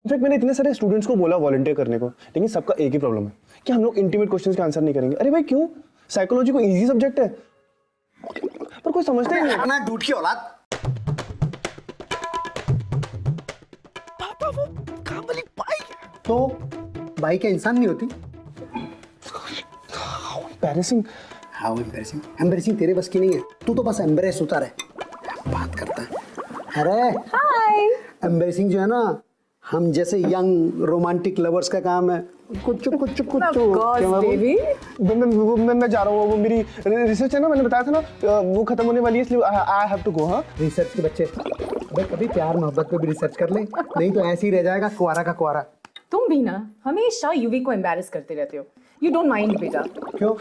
In fact मैंने इतने सारे स्टूडेंट्स को बोला वॉलंटियर करने को, लेकिन सबका एक ही प्रॉब्लम है कि हम लोग इंटीमेट क्वेश्चंस के आंसर नहीं करेंगे। अरे भाई क्यों? साइकोलॉजी को इजी सब्जेक्ट है, पर कोई समझता ही नहीं। अपना दूध की औलाद। पापा वो काम वाली बाइक तो बाइक क्या इंसान नहीं होती? एम्बैरेसिंग। How embarrassing? एम्बैरेसिंग तेरे बस की नहीं है, तू तो बस एम्बैरेस होता रहे, बात करता है। अरे हाय। एम्बैरेसिंग जो है ना, हम जैसे यंग रोमांटिक लवर्स का काम है। कुछ बेबी मैं जा रहा हूँ, वो मेरी रिसर्च है ना, मैंने बताया था ना, वो खत्म होने वाली है, इसलिए आई हैव टू गो। हाँ, रिसर्च के बच्चे अबे कभी प्यार मोहब्बत पे भी रिसर्च कर ले, नहीं तो ऐसे ही रह जाएगा कुआरा का कुआरा। तुम भी ना हमेशा युवी को एम्बैरेस करते रहते हो। यू डोंट माइंड बेटा। क्यों?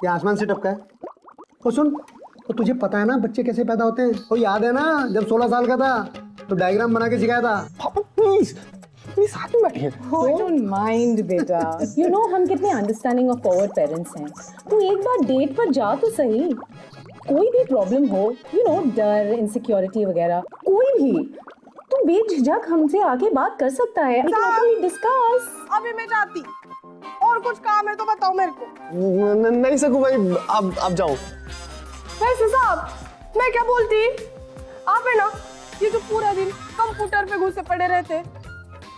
ये आसमान से टपका है? और सुन, तो तुझे पता है ना बच्चे कैसे पैदा होते हैं? वो याद है ना जब 16 साल का था तो डायग्राम बना के सिखाया था। पापा प्लीज प्लीज साथ में बैठिए। डोंट माइंड बेटा। यू नो हम कितने अंडरस्टैंडिंग और फॉरवर्ड पेरेंट्स हैं। तू एक बार डेट पर जा तो सही। कोई भी प्रॉब्लम हो, यू नो डर, इनसिक्योरिटी वगैरह, कोई भी, तू बेझिझक हमसे आके बात कर सकता है। डिस्कस। अभी मैं जाती, और कुछ काम है तो बताओ मेरे को। नहीं सकूं भाई, आप जाओ। वैसे साहब मैं क्या बोलती, आप है ना ये जो पूरा दिन कंप्यूटर पे घुसे पड़े रहते,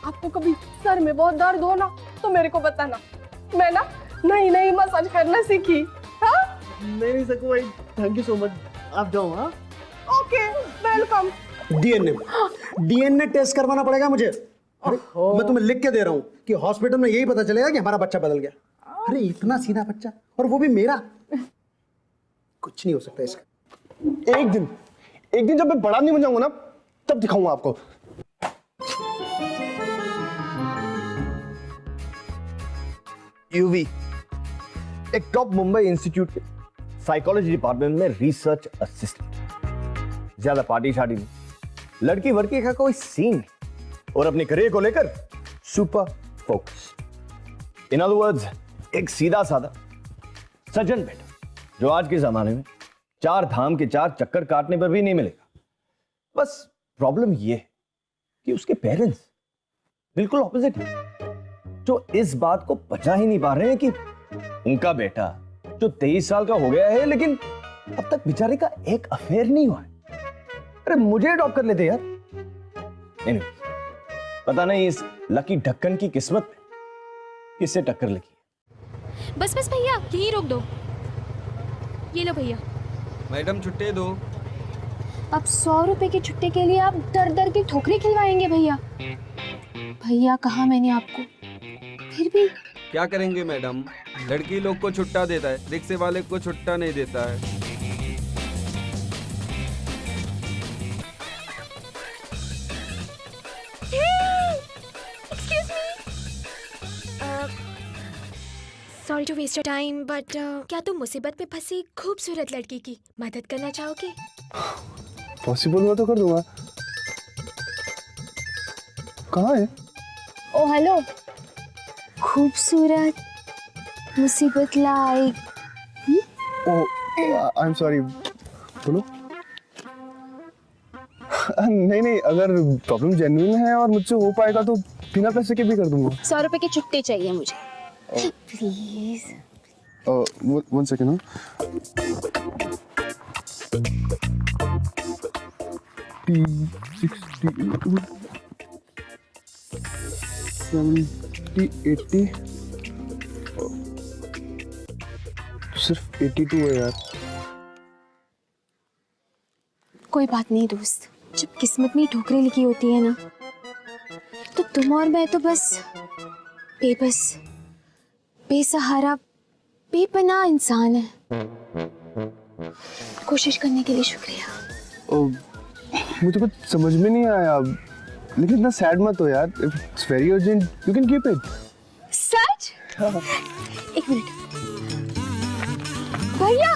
आपको कभी सर में बहुत दर्द हो ना तो मेरे को बताना, मैं ना नई नई मसाज करना सीखी। हाँ नहीं सकूं भाई, थैंक यू सो मच, आप जाओ। हाँ ओके वेलकम। डीएनए टेस्ट करवाना पड़ेगा मुझे। अरे मैं तुम्हें लिख के दे रहा हूँ कि हॉस्पिटल में यही पता चलेगा कि हमारा बच्चा बदल गया। अरे इतना सीधा बच्चा, और वो भी मेरा, कुछ नहीं हो सकता इसका। एक दिन जब मैं बड़ा नहीं बन जाऊंगा ना, तब दिखाऊंगा आपको। यूवी एक टॉप मुंबई इंस्टीट्यूट के साइकोलॉजी डिपार्टमेंट में रिसर्च असिस्टेंट। ज्यादा पार्टी शादी नहीं, लड़की वड़की का कोई सीन नहीं, और अपने करियर को लेकर super focus. In other words एक सीधा साधा सज्जन बेटा, जो आज के जमाने में 4 धाम के 4 चक्कर काटने पर भी नहीं मिलेगा। बस प्रॉब्लम ये है कि उसके पेरेंट्स बिल्कुल ऑपोजिट है, जो इस बात को पचा ही नहीं पा रहे हैं कि उनका बेटा जो 23 साल का हो गया है, लेकिन अब तक बेचारे का एक अफेयर नहीं हुआ है। अरे मुझे अडॉप्ट कर लेते यार। Anyways, पता नहीं इस लकी ढक्कन की किस्मत में किससे टक्कर लगी है। बस बस भैया यहीं रोक दो। ये लो भैया। मैडम छुट्टी दो। अब 100 रुपए की छुट्टी के लिए आप डर डर के ठोकरे खिलवाएंगे भैया। भैया कहा मैंने आपको, फिर भी क्या करेंगे मैडम, लड़की लोग को छुट्टा देता है, रिक्शे वाले को छुट्टा नहीं देता है। Sorry to waste your time but क्या तुम मुसीबत में फंसी खूबसूरत लड़की की मदद करना चाहोगे? पॉसिबल हुआ तो कर दूंगा। कहाँ है? ओ हेलो, खूबसूरत मुसीबत लाइक। आई एम सॉरी, बोलो। नहीं, अगर प्रॉब्लम जेन्युइन है और मुझसे हो पाएगा तो बिना पैसे के भी कर दूंगा। 100 रुपए की छुट्टी चाहिए मुझे प्लीज। One second. सिर्फ 82 है यार। कोई बात नहीं दोस्त, जब किस्मत में ठोकरें लिखी होती है ना, तो तुम और मैं तो बस बेबस, बेसहारा, बेपनाह इंसान है। कोशिश करने के लिए शुक्रिया। मुझे कुछ समझ में नहीं आया, लेकिन इतना सैड मत हो यार। It's very urgent, you can keep it. सच? एक मिनट भैया,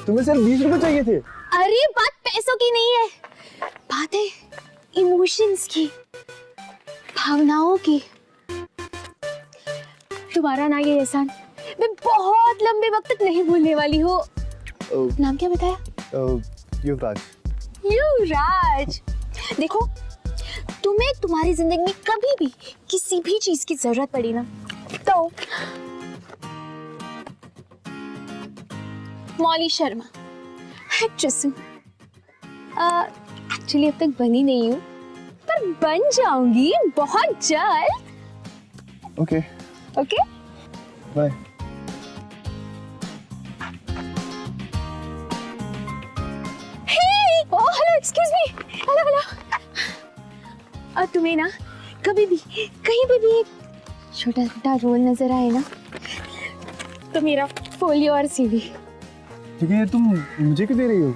तुम्हें सिर्फ 20 रुपए चाहिए थे। अरे बात पैसों की नहीं है, बात है इमोशंस की, भावनाओं की। दोबारा ना ये एहसान मैं बहुत लंबे वक्त तक नहीं भूलने वाली हूँ। नाम क्या बताया? युवराज। युवराज, देखो तुम्हें तुम्हारी जिंदगी में कभी भी किसी भी चीज की जरूरत पड़ी ना तो मौली शर्मा एक्ट्रेस हूँ। एक्चुअली अब तक बनी नहीं हूँ पर बन जाऊंगी बहुत जल्द। Okay okay bye. Oh hello excuse me hello hello. और तुम्हें ना कभी भी कहीं पे भी एक छोटा छोटा रोल नजर आए ना तो मेरा फोलियो और सीवी। ठीक है, तुम मुझे क्यों दे रही हो?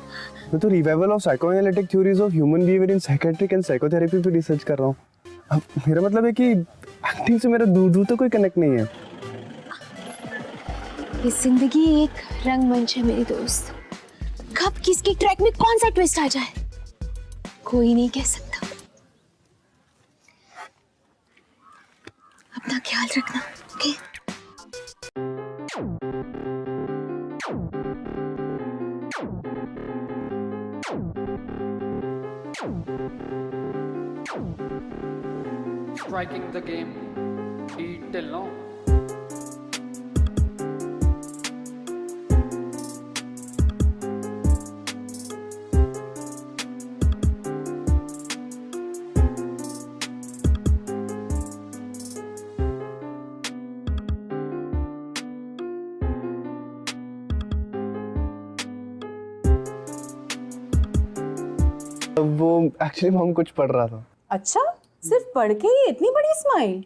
मैं तो revival of psychoanalytic theories of human behaviour in psychiatric and psychotherapy पे रिसर्च कर रहा हूँ। अब मेरा मतलब है कि एक्टिंग से मेरा दूर दूर तो कोई कनेक्ट नहीं है। ये जिंदगी एक रंगमंच है मेरे दोस्त, कब किसके ट्रैक में कौन सा ट्विस्ट आ जाए कोई नहीं कह सकता। अपना ख्याल रखना okay? Striking the game beat till now. वो एक्चुअली हम कुछ पढ़ रहा था। अच्छा, सिर्फ पढ़ के ही इतनी बड़ी स्माइल?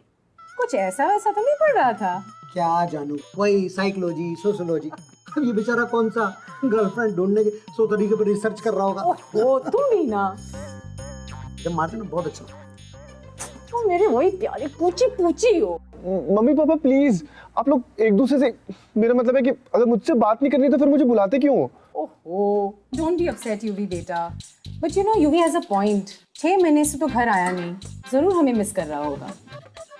कुछ ऐसा वैसा तो नहीं पढ़ रहा था? क्या जानू, वही साइकोलॉजी सोशियोलॉजी। ये बेचारा कौन सा गर्लफ्रेंड ढूंढने के 100 तरीके पर रिसर्च कर रहा होगा। ओहो, तुम भी ना। जब मारते ना बहुत अच्छा। तुम मेरे वही प्यारी पूची पूची हो। मम्मी पापा प्लीज, आप लोग एक दूसरे से, मेरा मतलब है कि अगर मुझसे बात नहीं करनी तो फिर मुझे बुलाते क्यों हो? ओहो, डोंट बी अपसेट यूवी बेटा। But you know UV has a point. 6 महीने से तो घर आया नहीं, जरूर हमें मिस कर रहा होगा।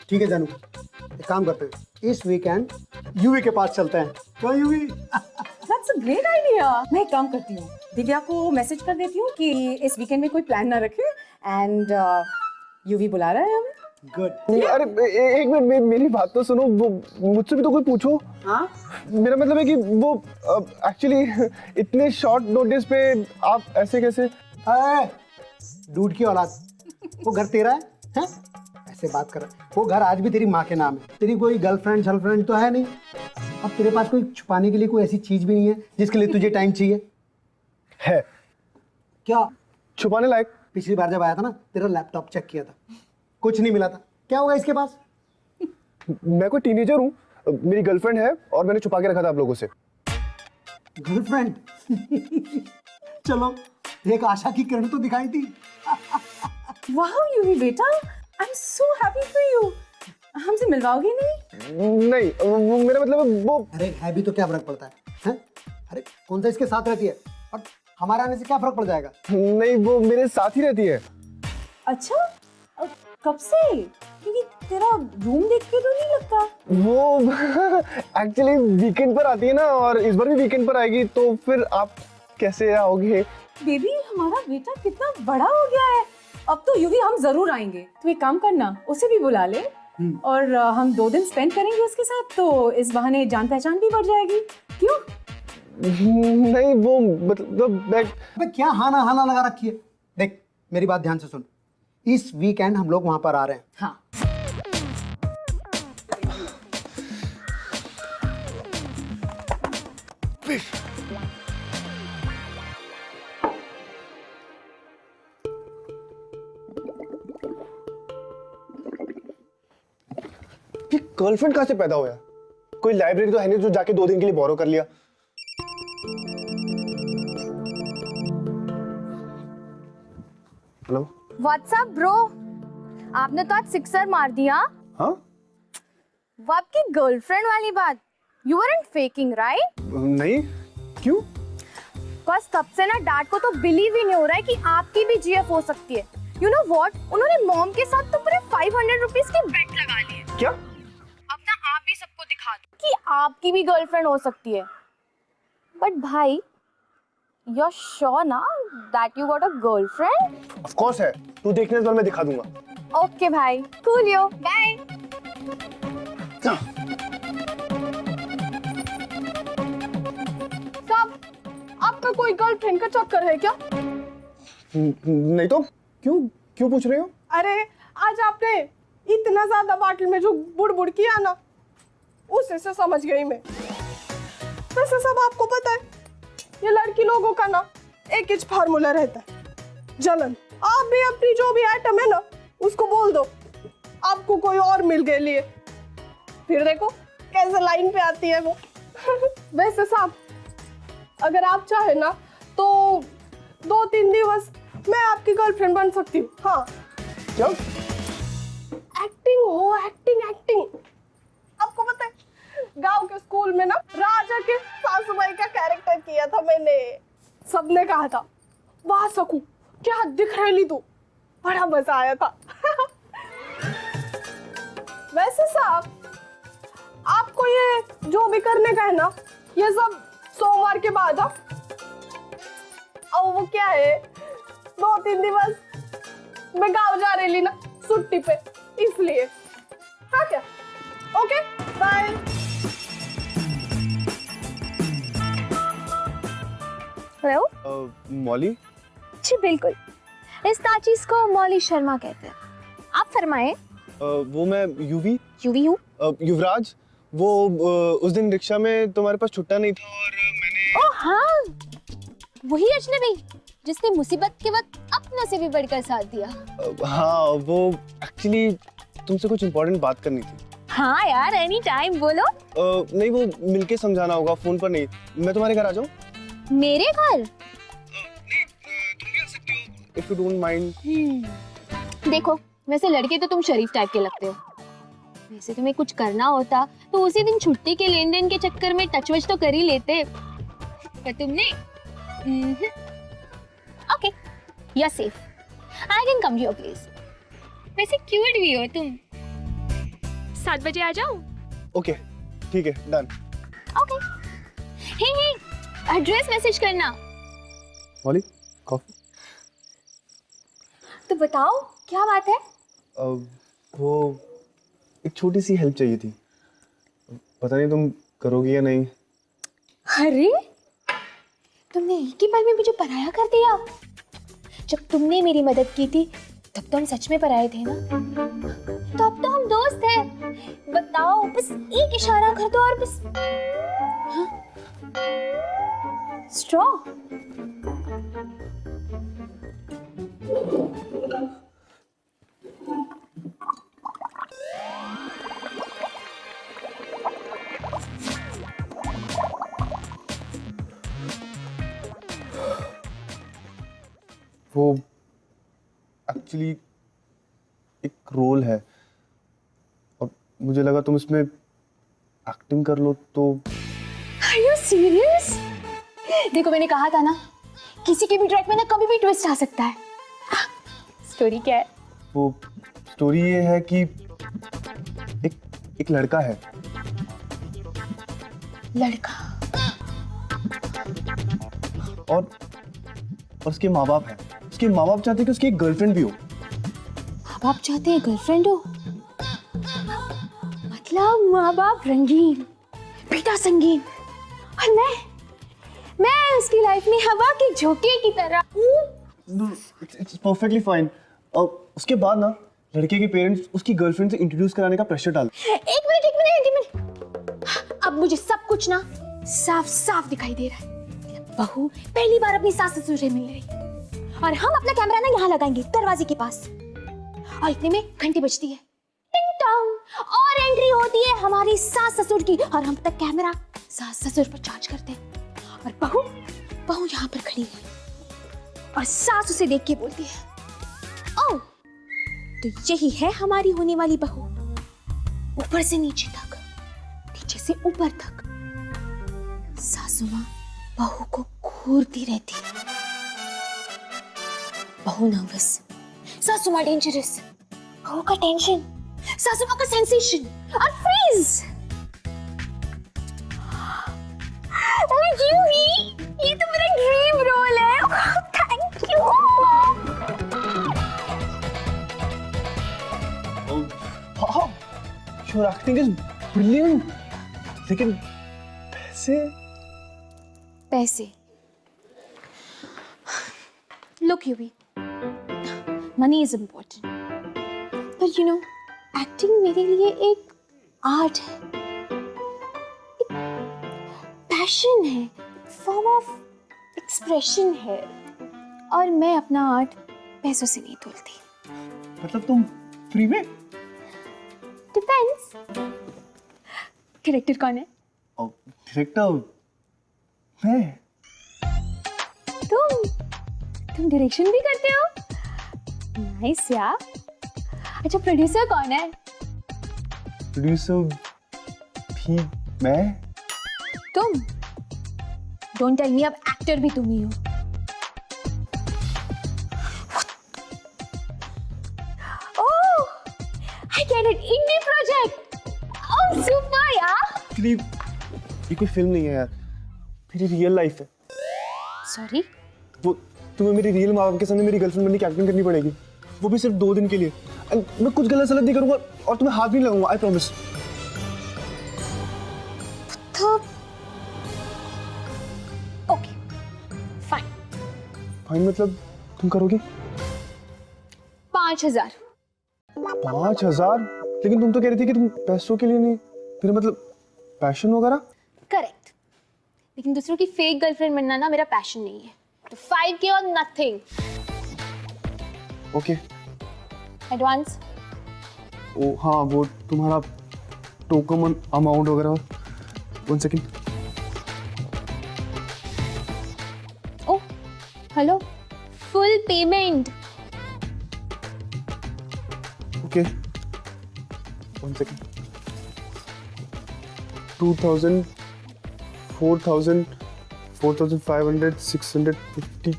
ठीक है जानू, एक काम करते हैं, इस वीकेंड यूवी के पास चलते हैं। क्या UV? That's a great idea. मैं एक काम करती हूँ, दिव्या को मैसेज कर देती हूँ कि इस वीकेंड में कोई प्लान ना रखे एंड यूवी बुला रहा है हमें। गुड। अरे एक मिनट, मेरी बात तो सुनो। वो मुझसे भी तो कोई पूछो। हाँ? मेरा मतलब है कि वो एक्चुअली इतने शॉर्ट नोटिस पे आप ऐसे कैसे? डूड की औलाद, वो घर तेरा है? हैं? ऐसे बात कर रहा है। वो घर आज भी तेरी माँ के नाम है। तेरी कोई गर्लफ्रेंड शर्लफ्रेंड तो है नहीं। अब तेरे पास कोई छुपाने के लिए कोई ऐसी चीज भी नहीं है जिसके लिए तुझे टाइम चाहिए? है क्या छुपाने लायक? पिछली बार जब आया था ना, तेरा लैपटॉप चेक किया था, कुछ नहीं मिला था। क्या होगा इसके पास? मैं कोई टीनेजर हूँ, मेरी गर्लफ्रेंड है और मैंने छुपा के रखा था आप लोगों से। गर्लफ्रेंड? चलो, एक आशा की किरण तो दिखाई थी। वाह यूवी बेटा, I am so happy for you. हमसे मिलवाओगे नहीं? नहीं, वो मेरा मतलब है वो। अरे है भी तो क्या फर्क पड़ता है, हैं? अरे कौन सा इसके साथ रहती है और हमारे आने से क्या फर्क पड़ जाएगा? नहीं, वो मेरे साथ ही रहती है। अच्छा, कब से? क्योंकि तेरा रूम देख के तो नहीं लगता। वो एक्चुअली वीकेंड पर आती है ना, और इस बार भी वीकेंड पर आएगी, तो फिर आप कैसे आओगे? बेबी, हमारा बेटा कितना बड़ा हो गया है। अब तो यूवी हम जरूर आएंगे। तू एक काम करना, उसे भी बुला ले और हम 2 दिन स्पेंड करेंगे उसके साथ, तो इस बहाने जान पहचान भी बढ़ जाएगी। क्यों? नहीं, वो मतलब अबे क्या हाना हाना लगा रखी है? देख मेरी बात ध्यान से सुन, इस वीकेंड हम लोग वहां पर आ रहे हैं। हाँ। ये गर्लफ्रेंड कहाँ से पैदा हुआ? कोई लाइब्रेरी तो है नहीं जो जाके 2 दिन के लिए बोरो कर लिया। हेलो, व्हाट्सअप ब्रो, आपने तो आज सिक्सर मार दिया। हाँ? वो आपकी गर्लफ्रेंड वाली बात, यू आरंट फेकिंग राइट? नहीं, क्यों? बस तब से ना डैड को तो बिलीव ही नहीं हो रहा है कि आपकी भी जीएफ हो सकती है। यू नो व्हाट, उन्होंने मॉम के साथ तो पूरे 500 रुपीस की बेट लगा ली है। क्या? अब ना आप भी सबको दिखा दो कि आपकी भी गर्लफ्रेंड हो सकती है। बट भाई, यू आर श्योर ना that you got a girlfriend? Of course है, तू देखने तो मैं दिखा दूंगा। ओके भाई, कूलियो, बाय। साहब, आपका कोई गर्लफ्रेंड का चक्कर है क्या? नहीं तो क्यों क्यों पूछ रहे हो? अरे आज आपने इतना ज्यादा बाटल में जो बुड़ किया ना, उसे से समझ गई मैं। वैसे सब आपको पता है, ये लड़की लोगों का ना एक ही फार्मूला रहता है, जलन। आप भी अपनी जो भी आइटम है ना उसको बोल दो, आपको कोई और मिल गए लिए, फिर देखो कैसे लाइन पे आती है वो। वैसे साहब, अगर आप चाहे ना तो 2-3 दिवस मैं आपकी गर्लफ्रेंड बन सकती हूँ। हाँ, क्या? एक्टिंग हो, एक्टिंग। आपको पता है, गांव के स्कूल में ना राजा के सासुमाई का कैरेक्टर किया था मैंने। सबने कहा था, वाह सकू क्या दिख रही तू, बड़ा मजा आया था। वैसे साहब, आपको ये जो भी करने का है ना, ये सब सोमवार के बाद। और वो क्या है, 2-3 दिवस मैं गांव जा रही ना छुट्टी पे, इसलिए। हाँ क्या? Okay, bye. हेलो। मौली? जी बिल्कुल, इस ताचीज को मौली शर्मा कहते हैं। आप फरमाएं। वो मैं यूवी हूँ। युवराज, वो उस दिन रिक्शा में तुम्हारे पास छुट्टा नहीं था और मैंने। ओह हाँ, वही अजनबी जिसने मुसीबत के वक्त अपनों से भी बढ़कर साथ दिया। हाँ, वो एक्चुअली तुमसे कुछ इम्पोर्टेंट बात करनी थी। हाँ यार, एनी टाइम बोलो। नहीं, वो मिलके समझाना होगा, फोन पर नहीं। मैं तुम्हारे घर आ जाऊँ? मेरे घर? नहीं, तुम भी आ सकती हो, if you don't mind। देखो, वैसे लड़के तो तुम शरीफ टाइप के लगते हो। वैसे तुम्हें कुछ करना होता तो उसी दिन छुट्टी के लेन देन के चक्कर में टच वच तो कर ही लेते, पर तुमने। Okay, you are safe, I can come to your place. वैसे क्यूट भी हो तुम। 7 बजे आ जाओ। ओके, ठीक है, डन। ओके। हे, एड्रेस मैसेज करना। मौली, कॉफी? तो बताओ क्या बात है? वो एक छोटी सी हेल्प चाहिए थी, पता नहीं तुम करोगी या नहीं। अरे, तुमने एक ही पल में मुझे पराया कर दिया। जब तुमने मेरी मदद की थी तब तो हम सच में पराए थे ना, तो अब तो हम दोस्त हैं। बताओ, बस एक इशारा कर दो और बस। हाँ? स्ट्रॉ? वो एक्चुअली एक रोल है और मुझे लगा तुम इसमें एक्टिंग कर लो तो। Are you serious? देखो, मैंने कहा था ना, किसी के भी ट्रैक में ना कभी भी ट्विस्ट आ सकता है। स्टोरी क्या है? वो स्टोरी ये है कि एक लड़का है। लड़का? और उसके माँ बाप हैं। उसके माँ बाप चाहते हैं कि उसकी एक गर्लफ्रेंड भी हो। माँ बाप चाहते हैं गर्लफ्रेंड हो? मतलब माँ बाप रंगीन, बेटा संगीन, और मैं उसकी लाइफ में हवा के झोंके की तरह हूँ। It's perfectly fine. और उसके बाद ना लड़के के पेरेंट्स उसकी गर्लफ्रेंड से इंट्रोड्यूस कराने का प्रेशर डाल। एक मिनट। अब मुझे सब कुछ ना साफ साफ दिखाई दे रहा है। बहू पहली बार अपनी सास ससुर से मिल रही है और हम अपना कैमरा ना यहाँ लगाएंगे दरवाजे के पास, और इतने में घंटी बजती है, टिंग टॉन्ग, और एंट्री होती है हमारी सास ससुर की, और हम तक कैमरा सास ससुर पर चार्ज करते हैं, और बहू यहाँ पर खड़ी है और सास उसे देख के बोलती है, ओह तो यही है हमारी होने वाली बहू। ऊपर से नीचे तक, नीचे से ऊपर तक सासू माँ बहू को घूरती रहती है। बहू नर्वस, सासू माँ डेंजरस, बहू का टेंशन, सासू माँ का सेंसेशन और फ्रीज। ये तो मेरा ड्रीम रोल है। Thank you. हाँ, योर एक्टिंग इज ब्रिलियंट, लेकिन पैसे? पैसे? Look, Yuvi, money is important, but you know, acting मेरे लिए एक आर्ट है, एक पैशन है, फॉर्म ऑफ एक्सप्रेशन है, और मैं अपना आर्ट पैसों से नहीं तोलती। मतलब तुम फ्री में? डिपेंड्स। कैरेक्टर कौन है? डायरेक्टर मैं। तुम डायरेक्शन भी करते हो? नाइस यार। अच्छा, प्रोड्यूसर कौन है? प्रोड्यूसर भी मैं। तुम? डोंट टेल मी, अब एक्टर भी तुम ही हो। Oh, I get it, indie project. Oh super यार। एक्चुअली ये कोई फिल्म नहीं है यार, मेरी रियल लाइफ है। सॉरी? वो तुम्हें मेरी रियल माँ बाप के सामने मेरी गर्लफ्रेंड बनने की एक्टिंग करनी पड़ेगी, वो भी सिर्फ 2 दिन के लिए। And मैं कुछ गलत सलत नहीं करूंगा और तुम्हें हाथ नहीं लगाऊंगा, आई प्रॉमिस। तो ओके, फाइन। फाइन मतलब तुम करोगी? 5,000। 5,000? लेकिन तुम तो कह रही थी कि तुम पैसों के लिए नहीं, फिर मतलब पैशन वगैरह? करेक्ट, लेकिन दूसरों की फेक गर्लफ्रेंड बनना ना मेरा पैशन नहीं है, तो 5K और नथिंग। ओके। एडवांस? ओ हाँ, वो तुम्हारा टोकन अमाउंट वगैरह। 1 second. Oh hello, full payment. Okay, 1 second. 2,000, 4,000, 4,500, 650,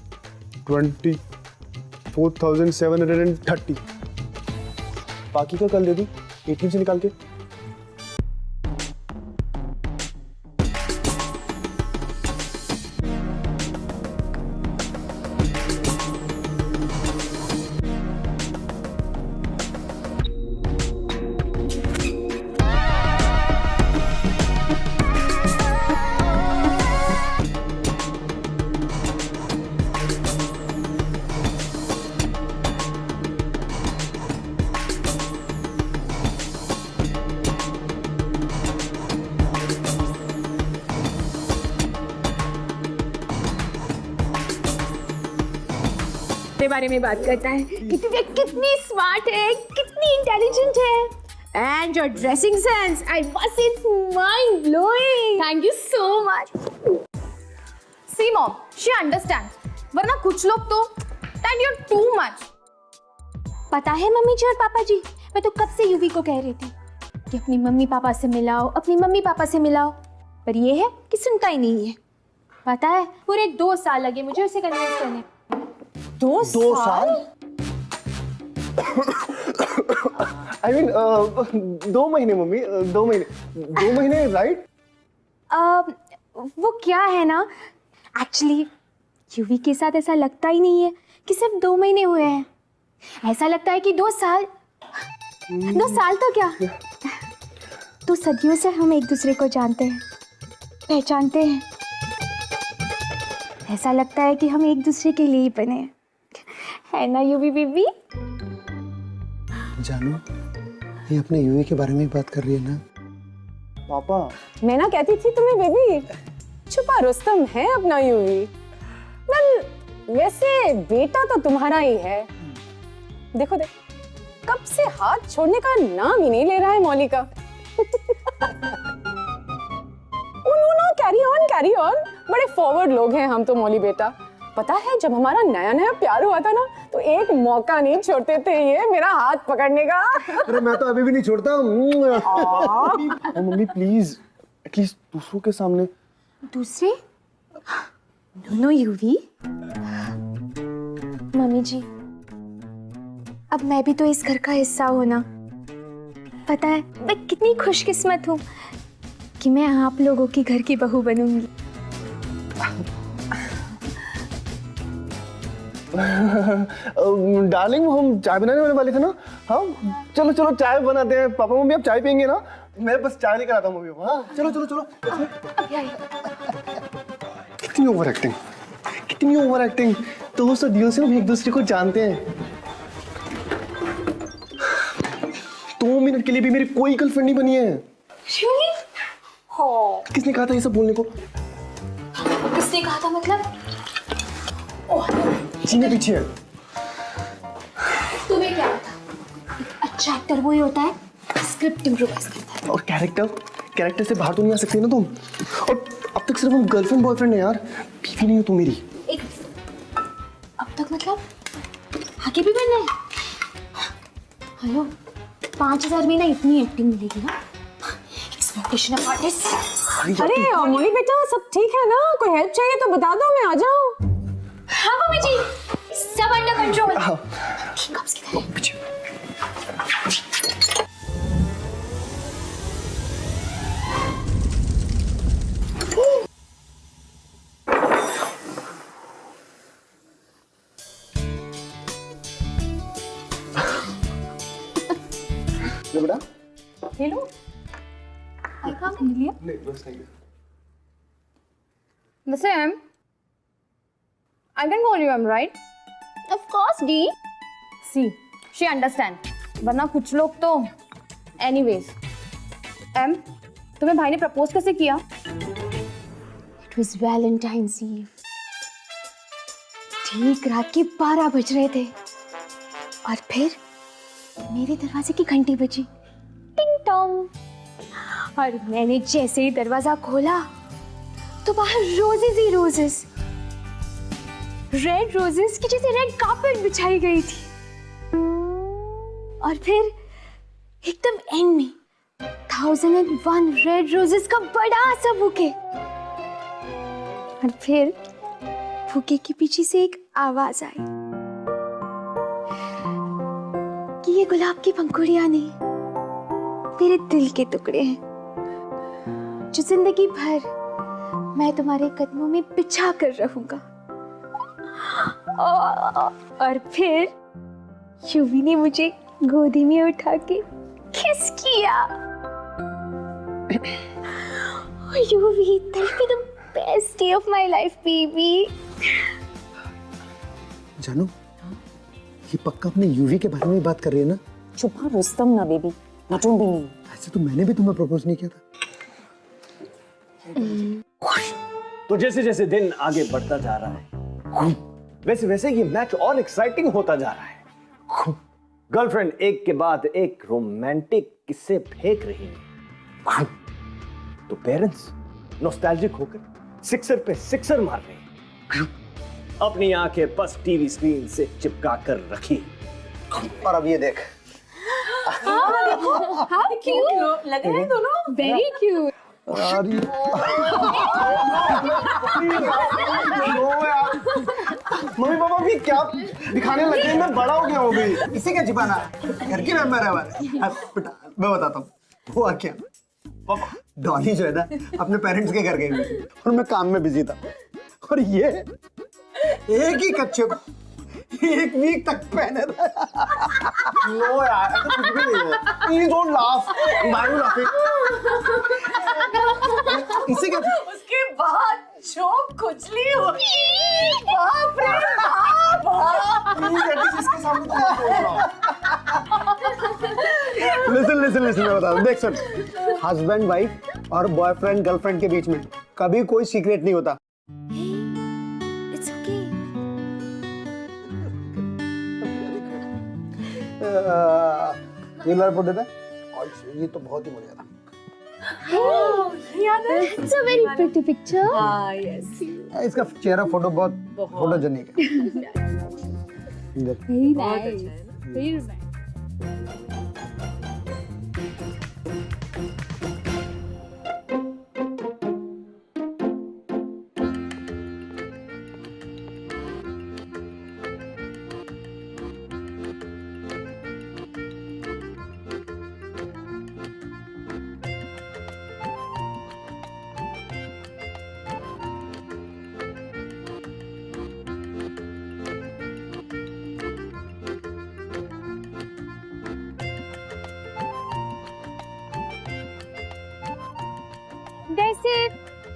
20, 4,730। बाकी का कल दे दूं ATM से निकाल के? के बारे में बात करता है कि तू कितनी स्मार्ट है, कितनी इंटेलिजेंट है, and your dressing sense, I must it's mind blowing. Thank you so much. See mom, she understands, वरना कुछ लोग तो एंड यू टू मच। पता है मम्मी जी और पापा जी, मैं तो कब से यूवी को कह रही थी कि अपनी मम्मी पापा से मिलाओ, अपनी मम्मी पापा से मिलाओ, पर ये है कि सुनता ही नहीं है। पता है पूरे 2 साल लगे मुझे उसे कन्विंस करने। 2 साल? I mean, 2 महीने मम्मी, 2 महीने, 2 महीने राइट? वो क्या है ना, एक्चुअली यूवी के साथ ऐसा लगता ही नहीं है कि सिर्फ 2 महीने हुए हैं, ऐसा लगता है कि 2 साल। 2 साल तो क्या, 2 सदियों से हम एक दूसरे को जानते हैं, पहचानते हैं। ऐसा लगता है कि हम एक दूसरे के लिए ही बने हैं, है ना यूवी बेबी? जानू, ये अपने यूवी के बारे में ही बात कर रही है ना? पापा, मैं ना कहती थी तुम्हें बेबी, छुपा रुस्तम है अपना यूवी। वेल, वैसे बेटा तो तुम्हारा ही है। देखो देख, कब से हाथ छोड़ने का नाम ही नहीं ले रहा है मौली का। कैरी ऑन, बड़े फॉरवर्ड लोग हैं हम तो मौली बेटा। पता है जब हमारा नया नया प्यार हुआ था ना, तो एक मौका नहीं छोड़ते थे ये मेरा हाथ पकड़ने का। अरे मैं तो अभी भी नहीं छोड़ता। मम्मी प्लीज, एटलीस्ट दूसरों के सामने। दूसरे? No UV. मम्मी जी, अब मैं भी तो इस घर का हिस्सा हूं ना। पता है मैं कितनी खुशकिस्मत हूँ कि मैं आप लोगों की घर की बहू बनूंगी। डार्लिंग, हम चाय बनाने वाले थे ना, हाँ चलो चलो चाय बनाते हैं। पापा मम्मी आप चाय पियेंगे ना? मैं बस चाय लेकर आता हूँ मम्मी को। हाँ चलो चलो चलो। कितनी ओवर एक्टिंग, कितनी ओवर एक्टिंग। तो सदियों से हम एक दूसरे को जानते हैं। 2 मिनट के लिए भी मेरी कोई गर्लफ्रेंड नहीं बनी है। Really? हो किसने कहा था ये सब बोलने को? किसने कहा था मतलब? सीने पीछे है। तुम्हें क्या पता? अच्छा एक्टर वही होता है स्क्रिप्ट इम्प्रोवाइज करता है। और कैरेक्टर से बाहर तो नहीं आ सकती ना तुम। और अब तक सिर्फ हम गर्लफ्रेंड बॉयफ्रेंड है यार, बीवी नहीं हो तुम मेरी। एक अब तक मतलब आगे भी बनना है? हेलो 5,000 में ना इतनी एक्टिंग मिलेगी ना, एक्सपेक्टेशन ऑफ आर्टिस्ट। अरे मोनी बेटा सब ठीक है ना? कोई हेल्प चाहिए तो बता दो, मैं आ जाऊं। हाँ मम्मी जी सब अंडर कंट्रोल। कप्स किधर है? पीछे। बेटा हेलो नहीं बस नहीं। Listen, Em, I can call you Em, right? Of course, D. See, she understand. वरना कुछ लोग तो anyways. Em, तुम्हें भाई ने प्रपोज कैसे किया? It was Valentine's Eve. ठीक रात के 12 बज रहे थे और फिर मेरे दरवाजे की घंटी बजी, टिंग टोंग। और मैंने जैसे ही दरवाजा खोला तो बाहर रोजेस ही रोजेस, रेड रोजेस की जैसे रेड कार्पेट बिछाई गई थी। और फिर एकदम एंड में 1001 रेड रोजेस का बड़ा सा बुके। और फिर बुके के पीछे से एक आवाज आई कि ये गुलाब की पंखुड़ियां नहीं, मेरे दिल के टुकड़े हैं जो जिंदगी भर मैं तुम्हारे कदमों में बिछा कर रहूंगा। और फिर युवी ने मुझे गोदी में उठा के किस किया। युवी, that'll be the best day of my life, baby. जानू, ये पक्का अपने यूवी के बारे में बात कर रही है ना? चुप हाँ रुस्तम ना बेबी, नटून भी नहीं। ऐसे तो मैंने भी तुम्हें प्रपोज नहीं किया था। तो जैसे जैसे दिन आगे बढ़ता जा रहा है वैसे वैसे ये मैच और एक्साइटिंग होता जा रहा है। गर्लफ्रेंड एक के बाद एक रोमांटिक किस्से फेंक रही है तो पेरेंट्स नॉस्टैल्जिक होकर सिक्सर पे सिक्सर मार रहे हैं। अपनी आंखें बस टीवी स्क्रीन से चिपका कर रखी। और अब ये देख, How cute लग रहे हैं दोनों। very cute। मम्मी पापा भी क्या दिखाने लगे, मैं बड़ा हो गया हूँ अभी। इसे क्या छिपाना, घर के मेंबर है हमारे। अब बेटा मैं बताता हूँ हुआ क्या। पापा डॉली जो है ना अपने पेरेंट्स के घर गई हुई थी और मैं काम में बिजी था। और ये एक ही कच्चे को 1 वीक तक पहने रहा। नो यार ऐसा कुछ भी नहीं है। Please don't laugh, I am laughing. इसे क्या उसके बाद जो खुजली हुई, बाप रे बाप। प्लीज एटलीस्ट इसके सामने तो मत बोल रहा। लिसन मैं बता दूं, देख सुन, हस्बैंड वाइफ और बॉयफ्रेंड गर्लफ्रेंड के बीच में कभी कोई सीक्रेट नहीं होता। It's okay। ये लड़का देता है और ये तो बहुत ही बढ़िया था। It's a very pretty picture। हाँ यस। इसका चेहरा फोटो बहुत फोटोजेनिक है। Very nice। Very nice।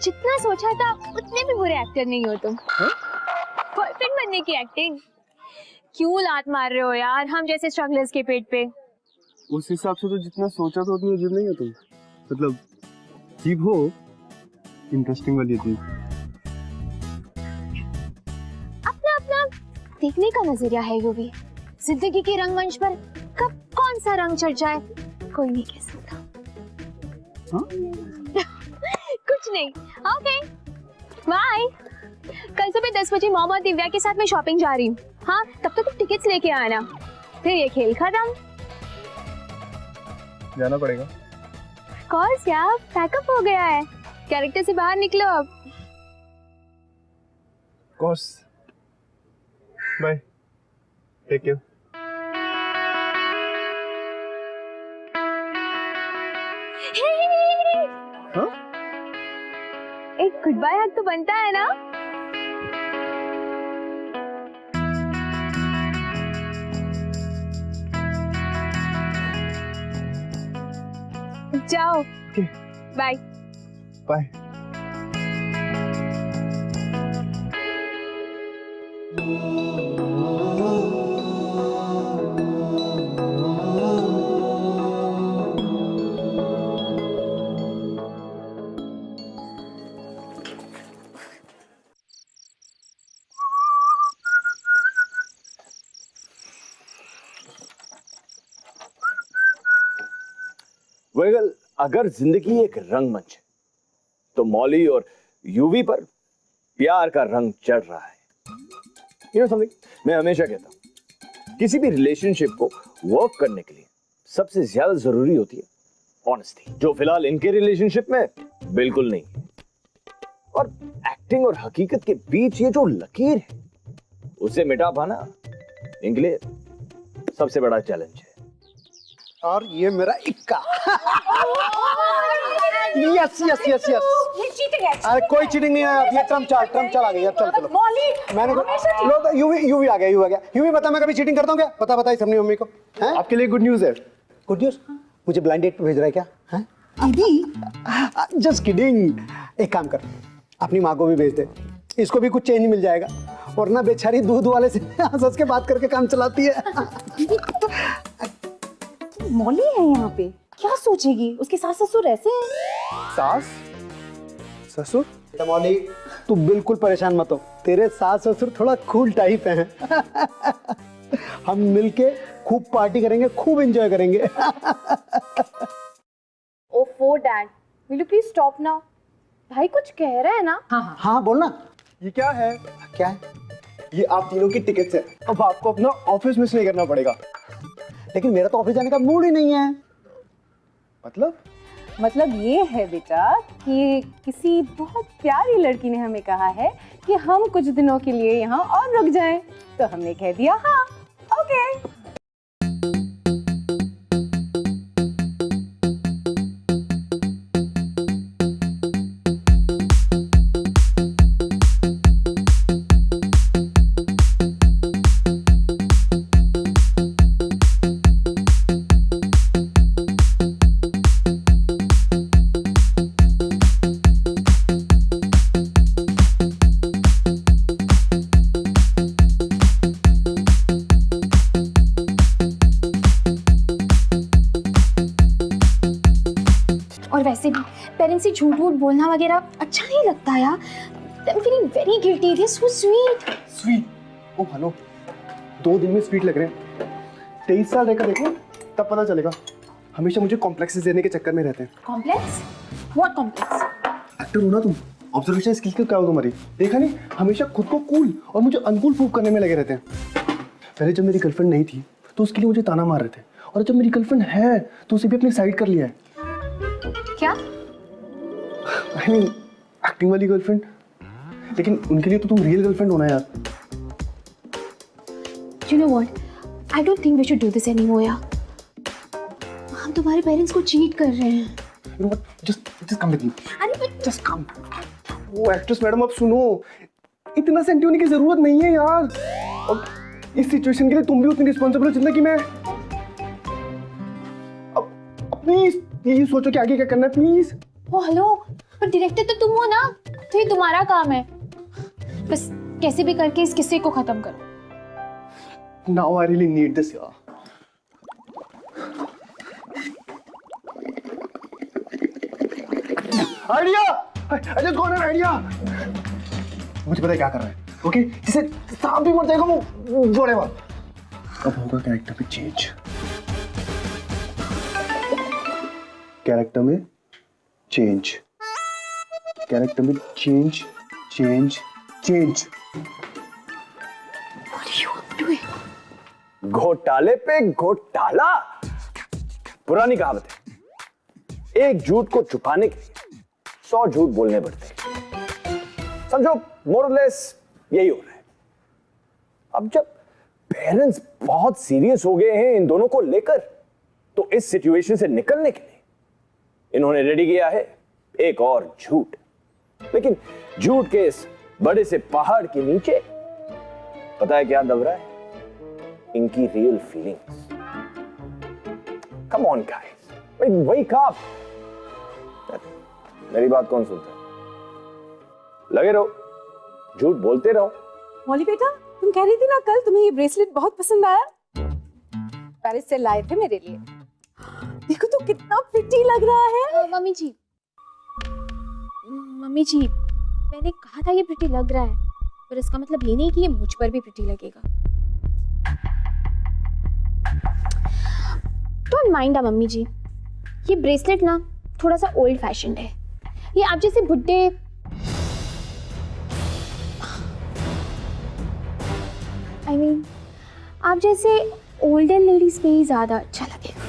जितना सोचा था उतने भी बुरे एक्टर नहीं हो तुम। बॉयफ्रेंड बनने की एक्टिंग क्यों लात मार रहे हो यार हम जैसे स्ट्रगलर्स के पेट पे। उस हिसाब से तो जितना सोचा था उतनी अजीब नहीं हो तुम। मतलब अजीब हो, इंटरेस्टिंग वाली थी। अपना अपना देखने का नजरिया है यूवी। जिंदगी के रंगमंच पर कब कौन सा रंग चढ़ जाए कोई नहीं कह सकता। हाँ? कुछ नहीं। Okay bye. कल सुबह 10 बजे मॉम और दिव्या के साथ मैं शॉपिंग जा रही हूँ। हाँ तब तक तुम टिकट्स लेके आना, फिर ये खेल खत्म। जाना पड़ेगा। कोर्स यार पैकअप हो गया है, कैरेक्टर से बाहर निकलो अब। Course bye, take care. हाँ? एक गुड बाय हग तो बनता है ना। जाओ बाय बाय। वेल, अगर जिंदगी एक रंगमंच है तो मौली और यूवी पर प्यार का रंग चढ़ रहा है। यू नो समथिंग, मैं हमेशा कहता हूं किसी भी रिलेशनशिप को वर्क करने के लिए सबसे ज्यादा जरूरी होती है ऑनेस्टी, जो फिलहाल इनके रिलेशनशिप में बिल्कुल नहीं है। और एक्टिंग और हकीकत के बीच ये जो लकीर है उसे मिटा पाना इनके लिए सबसे बड़ा चैलेंज है। और ये मेरा इक्का। Yes yes yes yes. ये चीटिंग है। अरे कोई चीटिंग नहीं है, ये ट्रम्प चाल आ गई। अब चल चलो। मौली मैंने लो यूवी आ गया। यूवी बता, मैं कभी चीटिंग करता हूँ क्या? बता इस अपनी मम्मी को। हैं? आपके लिए गुड न्यूज है। Good news? मुझे ब्लाइंड डेट पे भेज रहा है क्या? हैं? दीदी जस्ट किडिंग। एक काम कर, अपनी माँ को भी भेज दे, इसको भी कुछ चेंज मिल जाएगा। वरना बेचारी दूध वाले से हंस के बात करके काम चलाती है। मौली है यहाँ पे, क्या सोचेगी? उसके सास ससुर ऐसे हैं। सास ससुर? मौली तू बिल्कुल परेशान मत हो, तेरे सास ससुर थोड़ा कूल टाइप हैं। हम मिलके खूब पार्टी करेंगे, खूब एंजॉय करेंगे। ओफो dad, will you please stop now? भाई कुछ कह रहे हैं ना? हाँ बोल ना। ये क्या है? क्या है? ये आप तीनों की टिकट्स है। अब आपको अपना ऑफिस मिस नहीं करना पड़ेगा। लेकिन मेरा तो ऑफिस जाने का मूड ही नहीं है। मतलब ये है बेटा कि किसी बहुत प्यारी लड़की ने हमें कहा है कि हम कुछ दिनों के लिए यहाँ और रुक जाएं, तो हमने कह दिया हाँ ओके। और वैसे भी पेरेंट्स से झूठ वूठ बोलना वगैरह अच्छा नहीं लगता यार। I'm feeling very guilty. They're so sweet. Sweet? Oh hello, 2 दिन में स्वीट लग रहे हैं। 23 साल रहकर देखो तब पता चलेगा। हमेशा मुझे कॉम्प्लेक्सेस देने के चक्कर में रहते हैं। Complex? What complex? एक्टर हो ना तुम, ऑब्जर्वेशन स्किल क्या हो तुम्हारी? देखा नहीं, हमेशा खुद को कूल और मुझे अनकूल प्रूव करने में लगे रहते हैं। पहले जब मेरी गर्लफ्रेंड नहीं थी तो उसके लिए मुझे ताना मार रहे थे, और जब मेरी गर्लफ्रेंड है तो उसे भी अपनी साइड कर लिया है। क्या? I mean, एक्टिंग वाली गर्लफ्रेंड। लेकिन उनके लिए तो तुम रियल गर्लफ्रेंड होना यार। You know what? I don't think we should do this anymore यार। हम तुम्हारे पेरेंट्स को चीट कर रहे हैं। You know what? Just come with me. अरे but Just come. वो एक्ट्रेस मैडम, अब सुनो, इतना सेंटी होने की जरूरत नहीं है यार। अब इस सिचुएशन के लिए तुम भी उतनी रिस्पॉन्सिबल हो जितना कि मैं। अब प्लीज सोचो कि आगे क्या करना है, प्लीज। ओ हेलो, पर डायरेक्टर तो तुम हो ना, तो ये तुम्हारा काम है। बस कैसे भी करके इस किस्से को खत्म करो। Now I really need this, yaar. Idea! I just got an idea. मुझे पता है क्या कर रहा है, ओके? जिसे सांप भी मर जाएगा वो whatever. अब होगा कैरेक्टर में चेंज। कैरेक्टर में चेंज। कैरेक्टर में change, change, change. What are you up to? घोटाले पे घोटाला। पुरानी कहावत है, एक झूठ को छुपाने के लिए 100 झूठ बोलने पड़ते हैं। समझो मोरलेस यही हो रहा है। अब जब पेरेंट्स बहुत सीरियस हो गए हैं इन दोनों को लेकर, तो इस सिचुएशन से निकलने के लिए इन्होंने रेडी किया है एक और झूठ। लेकिन झूठ के इस बड़े से पहाड़ के नीचे पता है क्या दब रहा है? इनकी real feelings. Come on guys, wake up. मेरी बात कौन सुनता है? लगे रहो, झूठ बोलते रहो। मौली बेटा, तुम कह रही थी ना कल तुम्हें ये ब्रेसलेट बहुत पसंद आया, पेरिस से लाए थे मेरे लिए। देखो तो कितना प्रिटी लग रहा है। मम्मी जी, मैंने कहा था ये प्रिटी लग रहा है, पर इसका मतलब ये नहीं कि ये मुझ पर भी प्रिटी लगेगा। डोंट माइंड मम्मी जी, ये ब्रेसलेट ना थोड़ा सा ओल्ड फैशन्ड है। ये आप जैसे बुड्ढे आप जैसे ओल्डन लेडीज पे ही ज्यादा अच्छा लगेगा।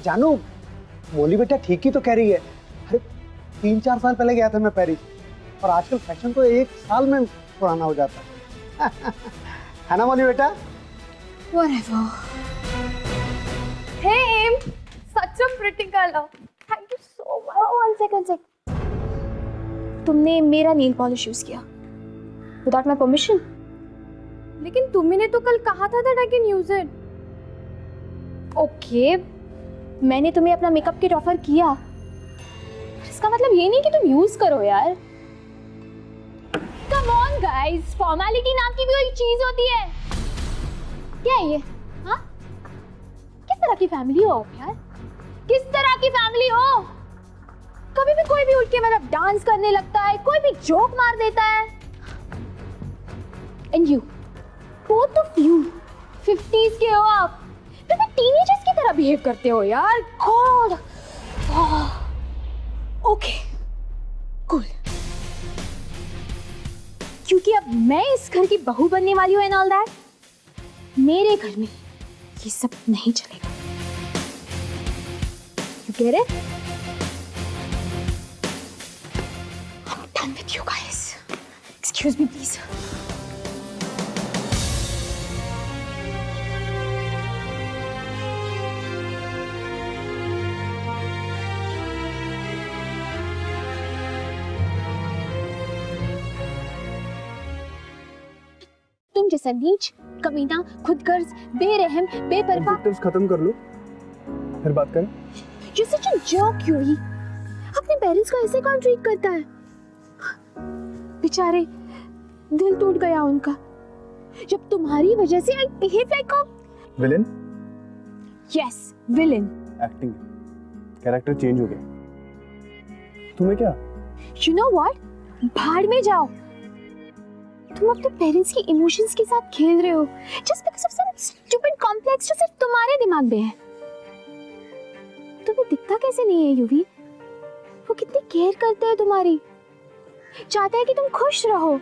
जानू, मोली बेटा ठीक ही तो कह रही है। अरे 3-4 साल पहले गया था मैं पेरिस, और आजकल फैशन तो 1 साल में पुराना हो जाता है ना मोली बेटा? Whatever. Hey, such a pretty color. Thank you so much. One sec. तुमने मेरा नेल पॉलिश यूज किया विदाउट माय परमिशन। लेकिन तुमने तो कल कहा था that I can use it. Okay, मैंने तुम्हें अपना मेकअप किट ऑफर किया, इसका मतलब ये नहीं कि तुम यूज करो यार। कम ऑन गाइस, फॉर्मेलिटी नाम की भी कोई चीज होती है क्या ये? हाँ, किस तरह की फैमिली हो आप यार? किस तरह की फैमिली हो? कभी भी कोई भी उठ के मतलब डांस करने लगता है, कोई भी जोक मार देता है। And you, both of you 50s के हो आप, फिर भी टीनेजर्स की तरह बिहेव करते हो यार। गॉड। ओके कूल, क्योंकि अब मैं इस घर की बहू बनने वाली हूँ एंड ऑल दैट, मेरे घर में ये सब नहीं चलेगा। You get it? I'm done with you guys. Excuse me, please. तुम जैसा नीच, कमीना, खुदगर्ज, बेरहम, बेपरवाह। Adjectives खत्म कर लो, फिर बात करें। You're such a jerk, Yuri. अपने पेरेंट्स को ऐसे कौन ट्रीट करता है? बेचारे, दिल टूट गया उनका जब तुम्हारी वजह से I behave like a villain? yes, villain. Acting, character change हो गया। तुम्हें क्या? You know what? भाड़ में जाओ। तुम अपने पेरेंट्स की इमोशंस के साथ खेल रहे हो just because of some stupid complex जो सिर्फ तुम्हारे दिमाग में है। तुम्हें दिखता कैसे नहीं है यूवी? वो कितनी केयर करते हैं तुम्हारी, चाहते हैं कि तुम खुश रहो,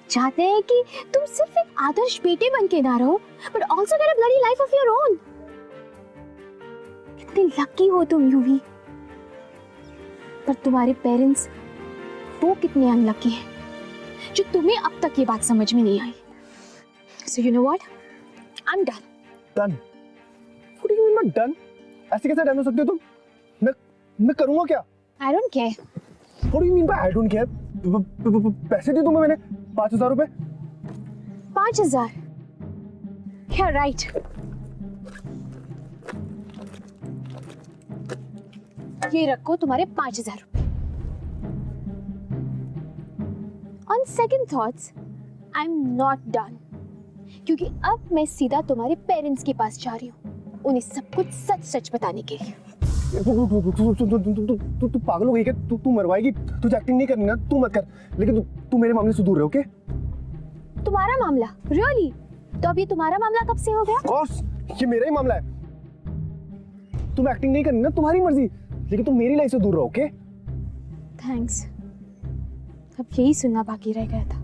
चाहते हैं कि तुम सिर्फ एक आदर्श बेटे बन के ना रहो but also get a bloody life of your own। कितने लकी हो तुम यूवी, पर तुम्हारे पेरेंट्स वो कितने अनलकी हैं जो तुम्हें अब तक ये बात समझ में नहीं आई। So you know what? I'm done. Done? What do you mean by done? ऐसे कैसे डन हो सकते हो तुम? मैं करूँगा क्या? I don't care. What do you mean by I don't care? पैसे दिए तुम्हें मैंने 5,000 रुपए। 5,000? You're right. ये रखो तुम्हारे 5,000 रुपए। On second thoughts I am not done, क्योंकि अब मैं सीधा तुम्हारे पेरेंट्स के पास जा रही हूँ, उन्हें सब कुछ सच सच बताने के लिए। तू पागल हो गई क्या? तू मरवाएगी? तुझे एक्टिंग नहीं करनी ना, तू मत कर, लेकिन तू मेरे मामले से दूर रहे, ओके? तुम्हारा मामला? रियली? तो अब ये तुम्हारा मामला कब से हो गया? कोर्स ये मेरा ही मामला है। तुम एक्टिंग नहीं करनी ना, तुम्हारी मर्जी, लेकिन तुम मेरी लाइफ से दूर रहो, ओके? थैंक्स, अब यही सुनना बाकी रह गया था।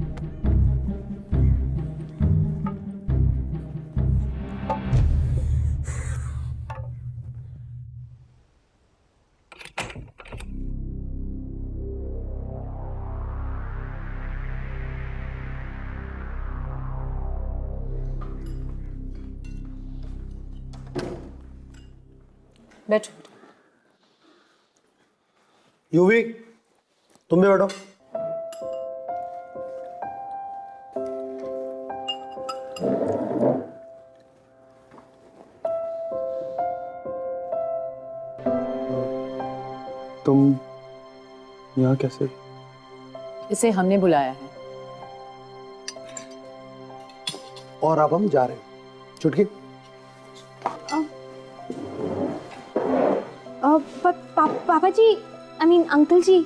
बैठो। यूवी, तुम भी बैठो। तुम यहाँ कैसे? इसे हमने बुलाया है। और अब हम जा रहे हैं। चुटकी, पापा जी, आई मीन अंकल जी,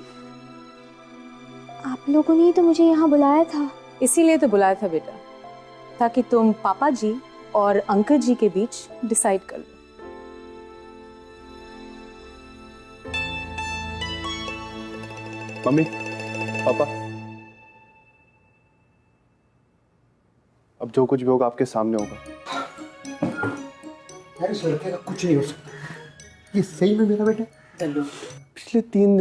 आप लोगों ने ही तो मुझे यहाँ बुलाया था। इसीलिए तो बुलाया था बेटा, ताकि तुम पापा जी और अंकल जी के बीच डिसाइड कर लो। मम्मी, पापा, अब जो कुछ भी होगा आपके सामने होगा। यार इस लड़के का कुछ नहीं हो सकता। ये सही में मेरा बेटा? पिछले 3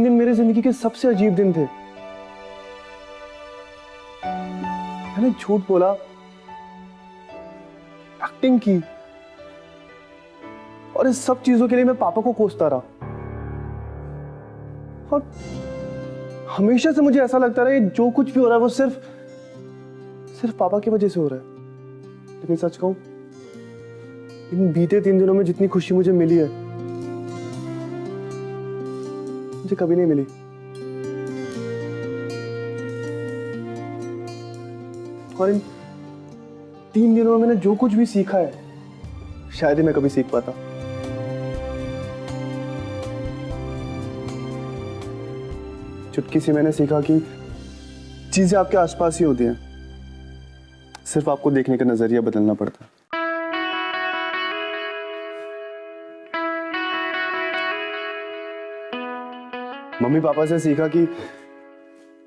दिन मेरे जिंदगी के सबसे अजीब दिन थे। मैंने झूठ बोला, एक्टिंग की, और इस सब चीजों के लिए मैं पापा को कोसता रहा। और हमेशा से मुझे ऐसा लगता रहा है जो कुछ भी हो रहा है वो सिर्फ पापा की वजह से हो रहा है। लेकिन सच कहूं, इन बीते 3 दिनों में जितनी खुशी मुझे मिली है, मुझे कभी नहीं मिली। और इन 3 दिनों में मैंने जो कुछ भी सीखा है, शायद ही मैं कभी सीख पाता। चुटकी से मैंने सीखा कि चीजें आपके आसपास ही होती हैं, सिर्फ आपको देखने का नजरिया बदलना पड़ता है। मम्मी पापा से सीखा कि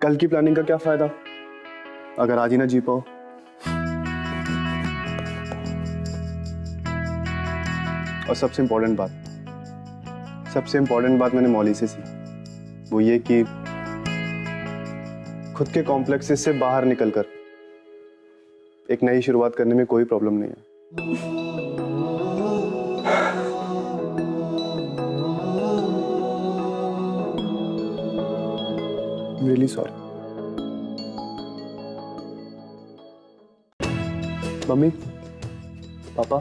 कल की प्लानिंग का क्या फायदा अगर आज ही ना जी पाओ। और सबसे इंपॉर्टेंट बात मैंने मौली से सीखी, वो ये कि खुद के कॉम्प्लेक्सेस से बाहर निकलकर एक नई शुरुआत करने में कोई प्रॉब्लम नहीं है। Really sorry. मम्मी, पापा,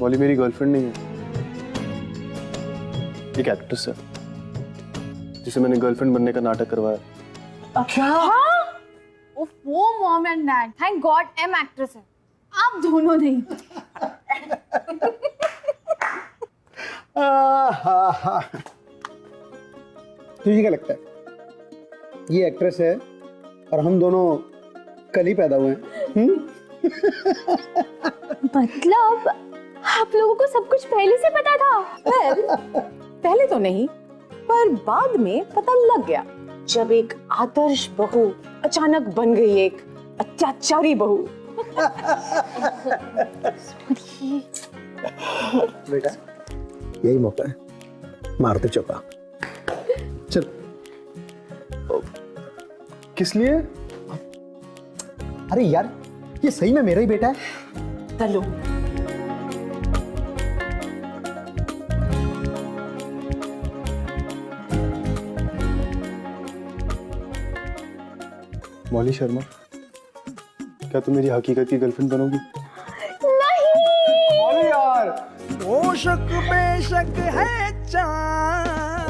मौली मेरी गर्लफ्रेंड नहीं है, एक एक्ट्रेस है जिसे मैंने गर्लफ्रेंड बनने का नाटक करवाया। क्या? वो mom and dad, thank god am actress है, आप दोनों नहीं। तुझे क्या लगता है ये एक्ट्रेस है और हम दोनों कल ही पैदा हुए हैं? मतलब आप लोगों को सब कुछ पहले से पता था? पहले तो नहीं, पर बाद में पता लग गया, जब एक आदर्श बहू अचानक बन गई एक अत्याचारी बहू। बेटा यही मौका है, मारते चौका। चल। किस लिए? अरे यार ये सही में मेरा ही बेटा है। चलो। मौली शर्मा, क्या तुम मेरी हकीकत की गर्लफ्रेंड बनोगी? नहीं। मौली यार, ओ आशुक बेशक है चांद,